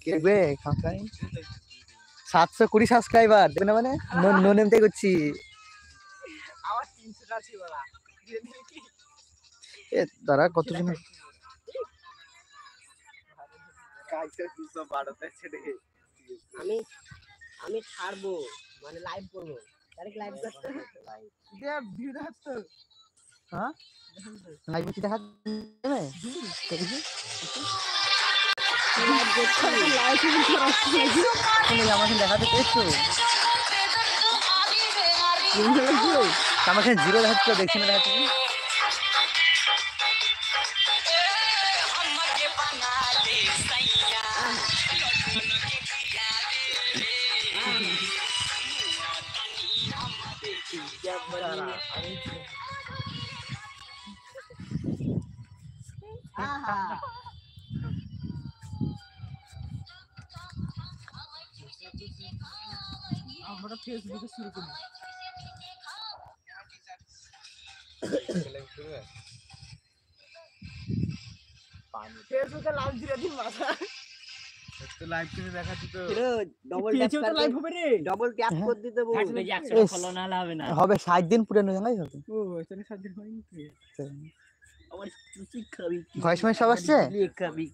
দেখবে 720 সাবস্ক্রাইবার দেখবে না মানে নো নেম থেকে করছি আমার 300 টা ছিল না এ দাঁড়া কতজন আমি আমি ছাড়বো মানে লাইভ করব ডাইরেক্ট লাইভ করতে দে ভিডিও হচ্ছে হ্যাঁ লাইভ কি দেখা যাবে দেখি লাইভ করতে লাইভ তুমি আমাকে দেখাতে পেয়েছো আমাকে জিরো দেখাচ্ছিল দেখছি না দেখাচ্ছি আমরা ফেসবুকে শুরু করি ফেসবুকে লাইভ দিয়ে দিন মাথা তো লাইভ করে দেখাচ্ছি তো ডবল ট্যাপ করে লাইভ হবে রে ডবল ট্যাপ করে দিতে বল থাকবে যে 100 ফলো না হবে না হবে 60 দিন পুরো জানাই হবে ও এখানে 7 দিন হয়নি আমার তুই খাবি ভয়েস সব আসছে খাবি